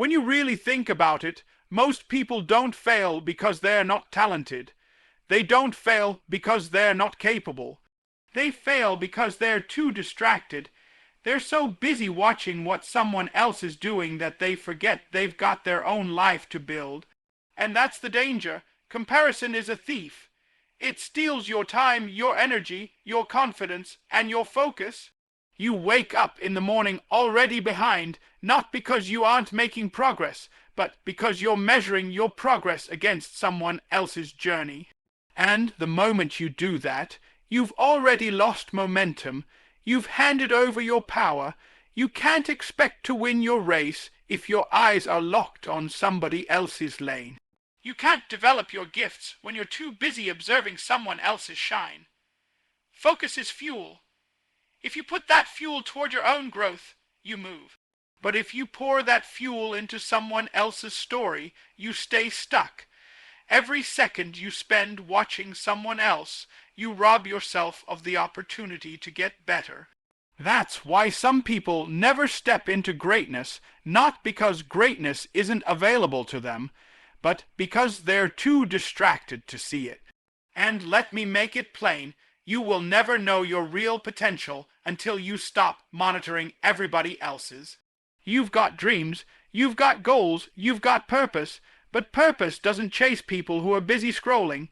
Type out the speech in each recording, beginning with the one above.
When you really think about it, most people don't fail because they're not talented. They don't fail because they're not capable. They fail because they're too distracted. They're so busy watching what someone else is doing that they forget they've got their own life to build. And that's the danger. Comparison is a thief. It steals your time, your energy, your confidence, and your focus. You wake up in the morning already behind, not because you aren't making progress, but because you're measuring your progress against someone else's journey. And the moment you do that, you've already lost momentum. You've handed over your power. You can't expect to win your race if your eyes are locked on somebody else's lane. You can't develop your gifts when you're too busy observing someone else's shine. Focus is fuel. If you put that fuel toward your own growth, you move. But if you pour that fuel into someone else's story, you stay stuck. Every second you spend watching someone else, you rob yourself of the opportunity to get better. That's why some people never step into greatness, not because greatness isn't available to them, but because they're too distracted to see it. And let me make it plain, you will never know your real potential until you stop monitoring everybody else's. You've got dreams, you've got goals, you've got purpose, but purpose doesn't chase people who are busy scrolling.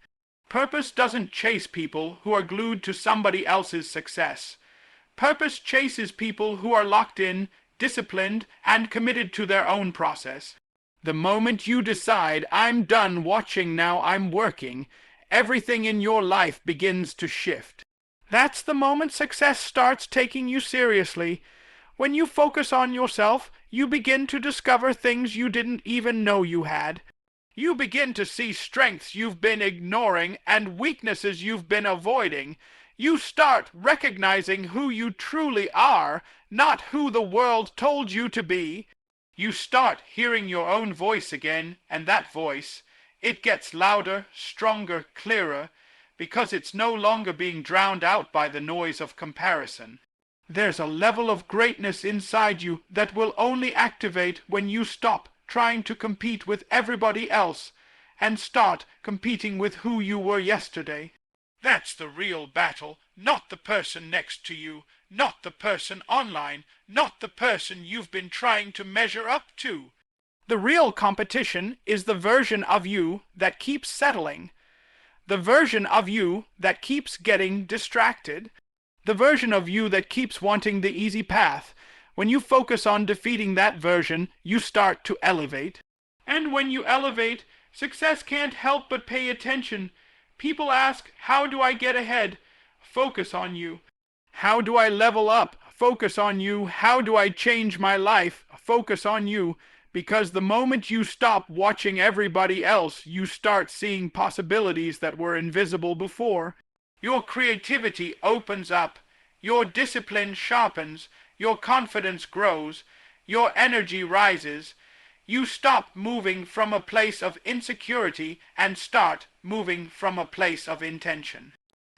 Purpose doesn't chase people who are glued to somebody else's success. Purpose chases people who are locked in, disciplined, and committed to their own process. The moment you decide, I'm done watching, now I'm working, everything in your life begins to shift. That's the moment success starts taking you seriously. When you focus on yourself, you begin to discover things you didn't even know you had. You begin to see strengths you've been ignoring and weaknesses you've been avoiding. You start recognizing who you truly are, not who the world told you to be. You start hearing your own voice again, and that voice, it gets louder, stronger, clearer, because it's no longer being drowned out by the noise of comparison. There's a level of greatness inside you that will only activate when you stop trying to compete with everybody else and start competing with who you were yesterday. That's the real battle, not the person next to you, not the person online, not the person you've been trying to measure up to. The real competition is the version of you that keeps settling, the version of you that keeps getting distracted, the version of you that keeps wanting the easy path. When you focus on defeating that version, you start to elevate. And when you elevate, success can't help but pay attention. People ask, how do I get ahead? Focus on you. How do I level up? Focus on you. How do I change my life? Focus on you. Because the moment you stop watching everybody else, you start seeing possibilities that were invisible before. Your creativity opens up. Your discipline sharpens. Your confidence grows. Your energy rises. You stop moving from a place of insecurity and start moving from a place of intention.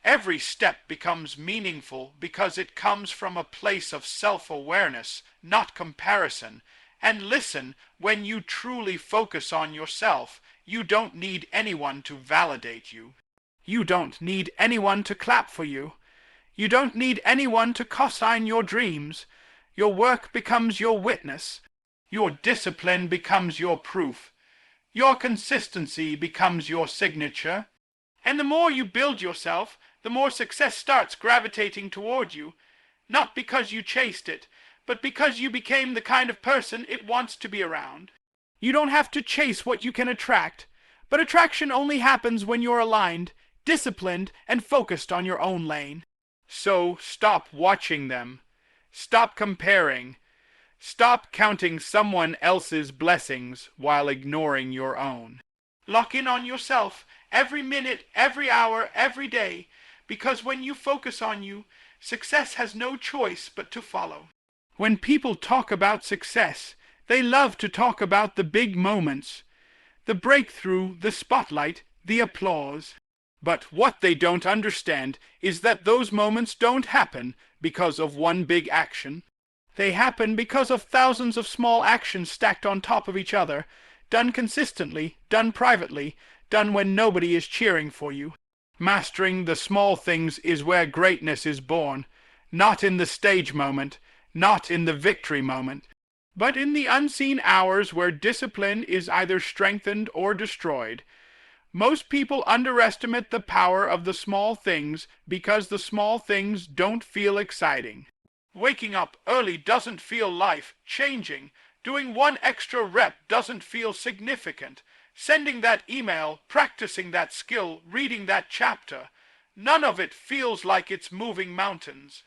Every step becomes meaningful because it comes from a place of self-awareness, not comparison. And listen, when you truly focus on yourself, you don't need anyone to validate you. You don't need anyone to clap for you. You don't need anyone to co-sign your dreams. Your work becomes your witness. Your discipline becomes your proof. Your consistency becomes your signature. And the more you build yourself, the more success starts gravitating toward you, not because you chased it, but because you became the kind of person it wants to be around. You don't have to chase what you can attract, but attraction only happens when you're aligned, disciplined, and focused on your own lane. So stop watching them. Stop comparing. Stop counting someone else's blessings while ignoring your own. Lock in on yourself every minute, every hour, every day, because when you focus on you, success has no choice but to follow. When people talk about success, they love to talk about the big moments, the breakthrough, the spotlight, the applause. But what they don't understand is that those moments don't happen because of one big action. They happen because of thousands of small actions stacked on top of each other, done consistently, done privately, done when nobody is cheering for you. Mastering the small things is where greatness is born, not in the stage moment, not in the victory moment, but in the unseen hours where discipline is either strengthened or destroyed. Most people underestimate the power of the small things because the small things don't feel exciting. Waking up early doesn't feel life-changing. Doing one extra rep doesn't feel significant. Sending that email, practicing that skill, reading that chapter, none of it feels like it's moving mountains.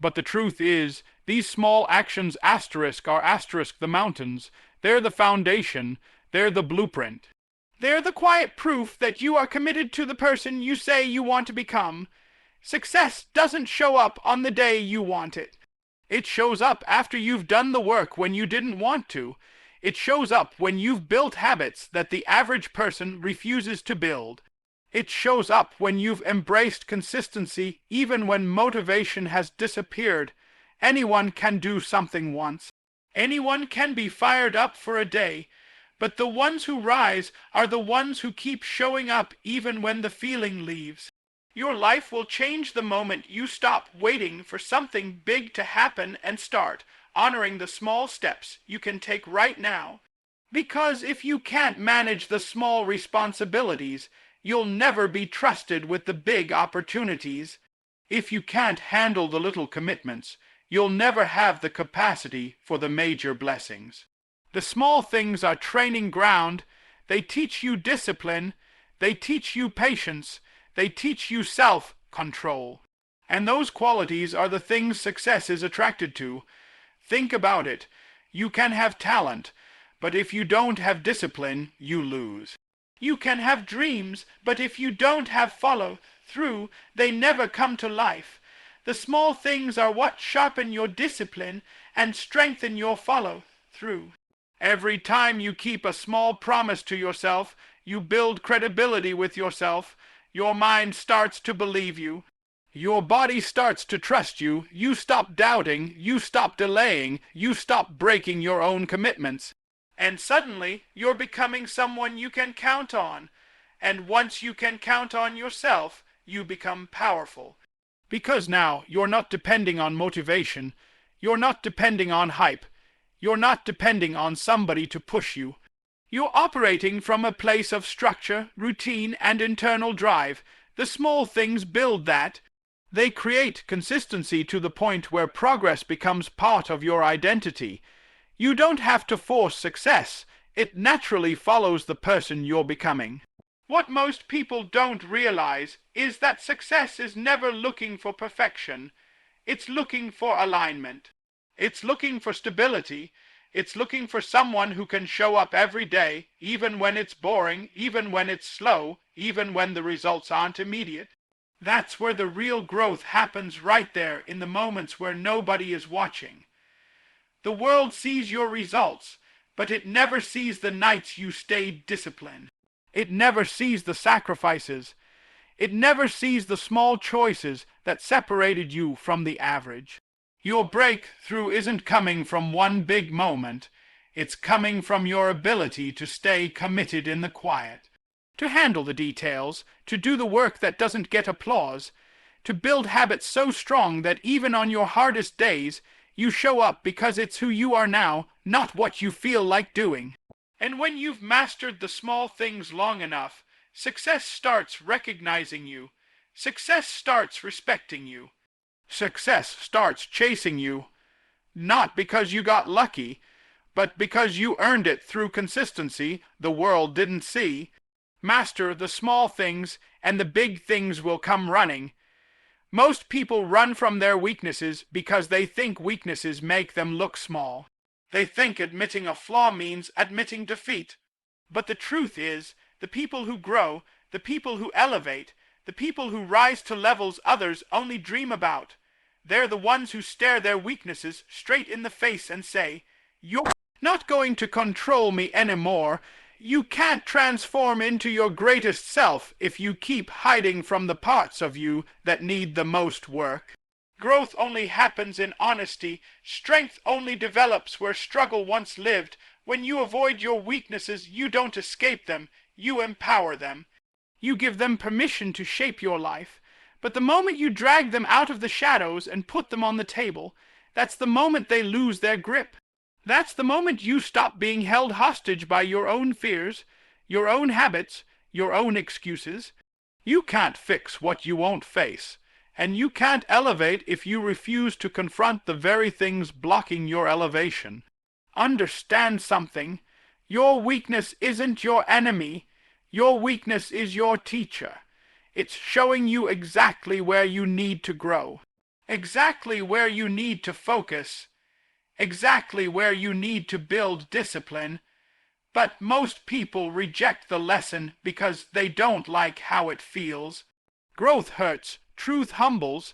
But the truth is, these small actions are asterisk the mountains. They're the foundation. They're the blueprint. They're the quiet proof that you are committed to the person you say you want to become. Success doesn't show up on the day you want it. It shows up after you've done the work when you didn't want to. It shows up when you've built habits that the average person refuses to build. It shows up when you've embraced consistency even when motivation has disappeared. Anyone can do something once. Anyone can be fired up for a day. But the ones who rise are the ones who keep showing up even when the feeling leaves. Your life will change the moment you stop waiting for something big to happen and start honoring the small steps you can take right now. Because if you can't manage the small responsibilities, you'll never be trusted with the big opportunities. If you can't handle the little commitments, you'll never have the capacity for the major blessings. The small things are training ground. They teach you discipline. They teach you patience. They teach you self-control. And those qualities are the things success is attracted to. Think about it. You can have talent, but if you don't have discipline, you lose. You can have dreams, but if you don't have follow-through, they never come to life. The small things are what sharpen your discipline and strengthen your follow-through. Every time you keep a small promise to yourself, you build credibility with yourself. Your mind starts to believe you. Your body starts to trust you. You stop doubting. You stop delaying. You stop breaking your own commitments. And suddenly, you're becoming someone you can count on. And once you can count on yourself, you become powerful. Because now, you're not depending on motivation. You're not depending on hype. You're not depending on somebody to push you. You're operating from a place of structure, routine, and internal drive. The small things build that. They create consistency to the point where progress becomes part of your identity. You don't have to force success. It naturally follows the person you're becoming. What most people don't realize is that success is never looking for perfection. It's looking for alignment. It's looking for stability. It's looking for someone who can show up every day, even when it's boring, even when it's slow, even when the results aren't immediate. That's where the real growth happens, right there in the moments where nobody is watching. The world sees your results, but it never sees the nights you stayed disciplined. It never sees the sacrifices. It never sees the small choices that separated you from the average. Your breakthrough isn't coming from one big moment. It's coming from your ability to stay committed in the quiet, to handle the details, to do the work that doesn't get applause, to build habits so strong that even on your hardest days, you show up because it's who you are now, not what you feel like doing. And when you've mastered the small things long enough, success starts recognizing you. Success starts respecting you. Success starts chasing you, not because you got lucky, but because you earned it through consistency the world didn't see. Master the small things, and the big things will come running. Most people run from their weaknesses because they think weaknesses make them look small. They think admitting a flaw means admitting defeat. But the truth is, the people who grow, the people who elevate, the people who rise to levels others only dream about, they're the ones who stare their weaknesses straight in the face and say, "You're not going to control me anymore. You can't transform into your greatest self if you keep hiding from the parts of you that need the most work." Growth only happens in honesty. Strength only develops where struggle once lived. When you avoid your weaknesses, you don't escape them, you empower them. You give them permission to shape your life. But the moment you drag them out of the shadows and put them on the table, that's the moment they lose their grip. That's the moment you stop being held hostage by your own fears, your own habits, your own excuses. You can't fix what you won't face, and you can't elevate if you refuse to confront the very things blocking your elevation. Understand something. Your weakness isn't your enemy. Your weakness is your teacher. It's showing you exactly where you need to grow, exactly where you need to focus, exactly where you need to build discipline. But most people reject the lesson because they don't like how it feels. Growth hurts, truth humbles,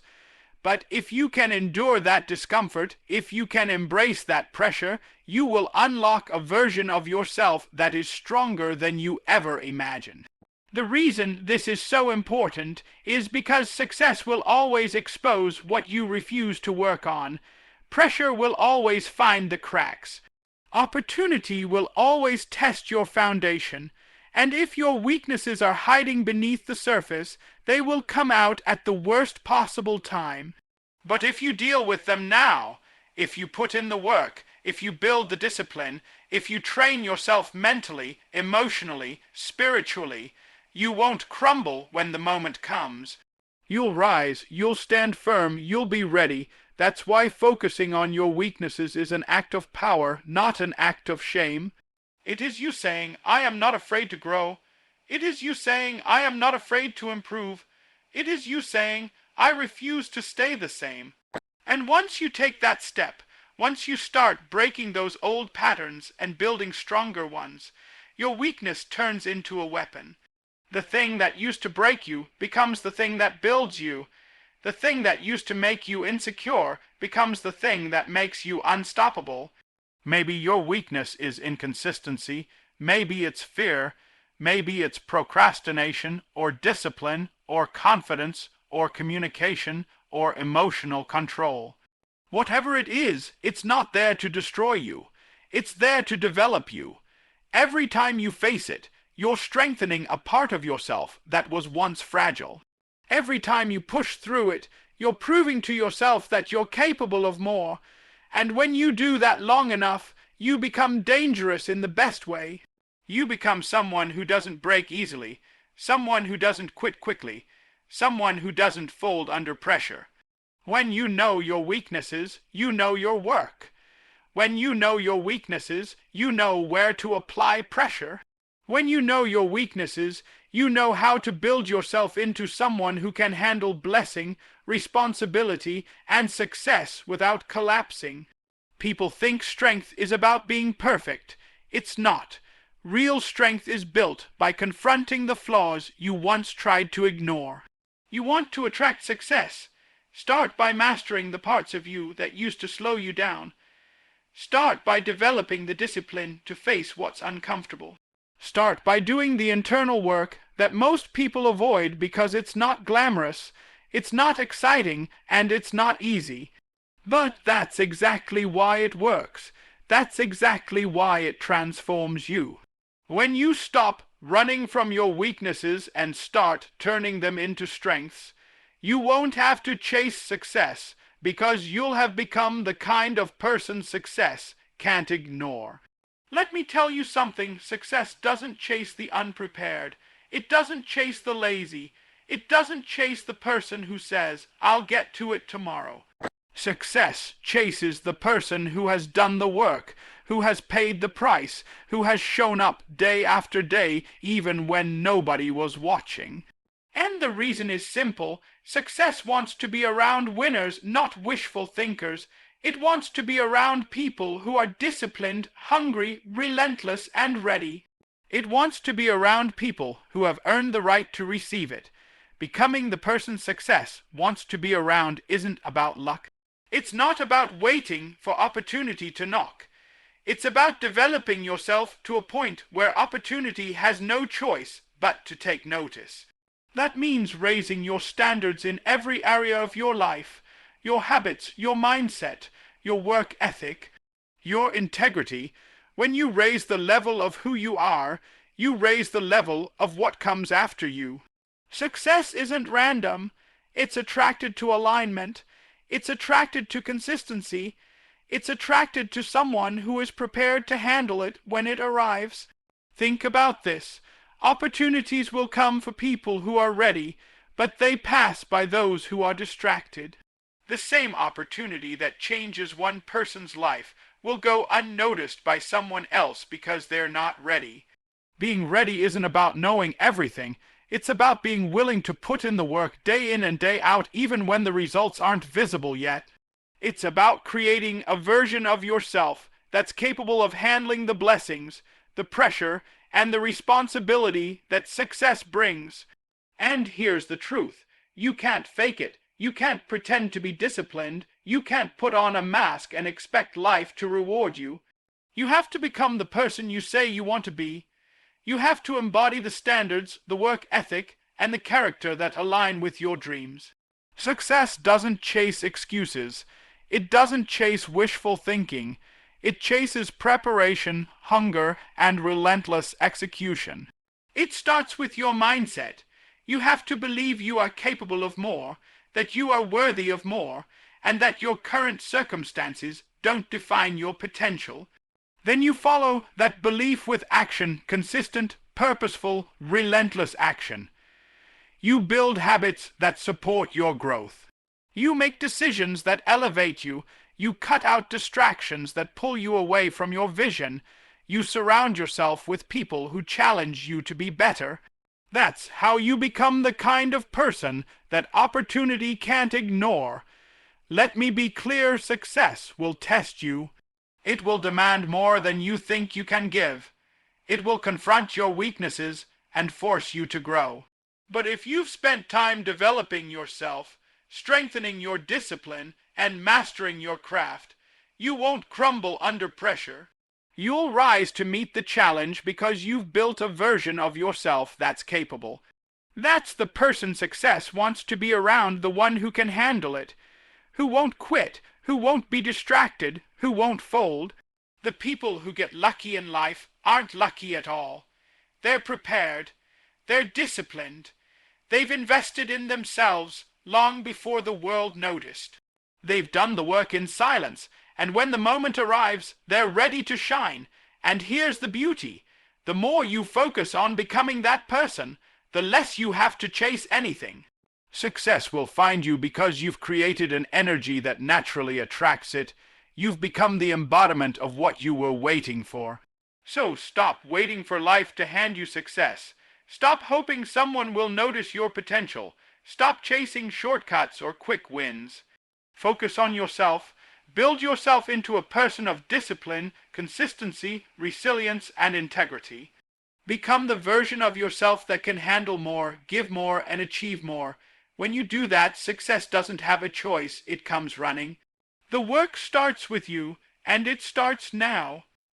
but if you can endure that discomfort, if you can embrace that pressure, you will unlock a version of yourself that is stronger than you ever imagined. The reason this is so important is because success will always expose what you refuse to work on. Pressure will always find the cracks. Opportunity will always test your foundation. And if your weaknesses are hiding beneath the surface, they will come out at the worst possible time. But if you deal with them now, if you put in the work, if you build the discipline, if you train yourself mentally, emotionally, spiritually, you won't crumble when the moment comes. You'll rise, you'll stand firm, you'll be ready. That's why focusing on your weaknesses is an act of power, not an act of shame. It is you saying, I am not afraid to grow. It is you saying, I am not afraid to improve. It is you saying, I refuse to stay the same. And once you take that step, once you start breaking those old patterns and building stronger ones, your weakness turns into a weapon. The thing that used to break you becomes the thing that builds you. The thing that used to make you insecure becomes the thing that makes you unstoppable. Maybe your weakness is inconsistency, maybe it's fear, maybe it's procrastination, or discipline, or confidence, or communication, or emotional control. Whatever it is, it's not there to destroy you. It's there to develop you. Every time you face it, you're strengthening a part of yourself that was once fragile. Every time you push through it, you're proving to yourself that you're capable of more. And when you do that long enough, you become dangerous in the best way. You become someone who doesn't break easily, someone who doesn't quit quickly, someone who doesn't fold under pressure. When you know your weaknesses, you know your work. When you know your weaknesses, you know where to apply pressure. When you know your weaknesses, you know how to build yourself into someone who can handle blessing, responsibility, and success without collapsing. People think strength is about being perfect. It's not. Real strength is built by confronting the flaws you once tried to ignore. You want to attract success? Start by mastering the parts of you that used to slow you down. Start by developing the discipline to face what's uncomfortable. Start by doing the internal work that most people avoid because it's not glamorous, it's not exciting, and it's not easy. But that's exactly why it works. That's exactly why it transforms you. When you stop running from your weaknesses and start turning them into strengths, you won't have to chase success because you'll have become the kind of person success can't ignore. Let me tell you something, success doesn't chase the unprepared. It doesn't chase the lazy. It doesn't chase the person who says, I'll get to it tomorrow. Success chases the person who has done the work, who has paid the price, who has shown up day after day even when nobody was watching. And the reason is simple. Success wants to be around winners, not wishful thinkers. It wants to be around people who are disciplined, hungry, relentless, and ready. It wants to be around people who have earned the right to receive it. Becoming the person success wants to be around isn't about luck. It's not about waiting for opportunity to knock. It's about developing yourself to a point where opportunity has no choice but to take notice. That means raising your standards in every area of your life. your habits, your mindset, your work ethic, your integrity. When you raise the level of who you are, you raise the level of what comes after you. Success isn't random. It's attracted to alignment. It's attracted to consistency. It's attracted to someone who is prepared to handle it when it arrives. Think about this. Opportunities will come for people who are ready, but they pass by those who are distracted. The same opportunity that changes one person's life will go unnoticed by someone else because they're not ready. Being ready isn't about knowing everything. It's about being willing to put in the work day in and day out even when the results aren't visible yet. It's about creating a version of yourself that's capable of handling the blessings, the pressure, and the responsibility that success brings. And here's the truth. You can't fake it. You can't pretend to be disciplined. You can't put on a mask and expect life to reward you. You have to become the person you say you want to be. You have to embody the standards, the work ethic, and the character that align with your dreams. Success doesn't chase excuses. It doesn't chase wishful thinking. It chases preparation, hunger, and relentless execution. It starts with your mindset. You have to believe you are capable of more, that you are worthy of more, and that your current circumstances don't define your potential. Then you follow that belief with action, consistent, purposeful, relentless action. You build habits that support your growth. You make decisions that elevate you. You cut out distractions that pull you away from your vision. You surround yourself with people who challenge you to be better. That's how you become the kind of person that opportunity can't ignore. Let me be clear, success will test you. It will demand more than you think you can give. It will confront your weaknesses and force you to grow. But if you've spent time developing yourself, strengthening your discipline, and mastering your craft, you won't crumble under pressure. You'll rise to meet the challenge because you've built a version of yourself that's capable. That's the person success wants to be around, the one who can handle it, who won't quit, who won't be distracted, who won't fold. The people who get lucky in life aren't lucky at all. They're prepared. They're disciplined. They've invested in themselves long before the world noticed. They've done the work in silence, and when the moment arrives, they're ready to shine. And here's the beauty. The more you focus on becoming that person, the less you have to chase anything. Success will find you because you've created an energy that naturally attracts it. You've become the embodiment of what you were waiting for. So stop waiting for life to hand you success. Stop hoping someone will notice your potential. Stop chasing shortcuts or quick wins. Focus on yourself. Build yourself into a person of discipline, consistency, resilience, and integrity. Become the version of yourself that can handle more, give more, and achieve more. When you do that, success doesn't have a choice. It comes running. The work starts with you, and it starts now.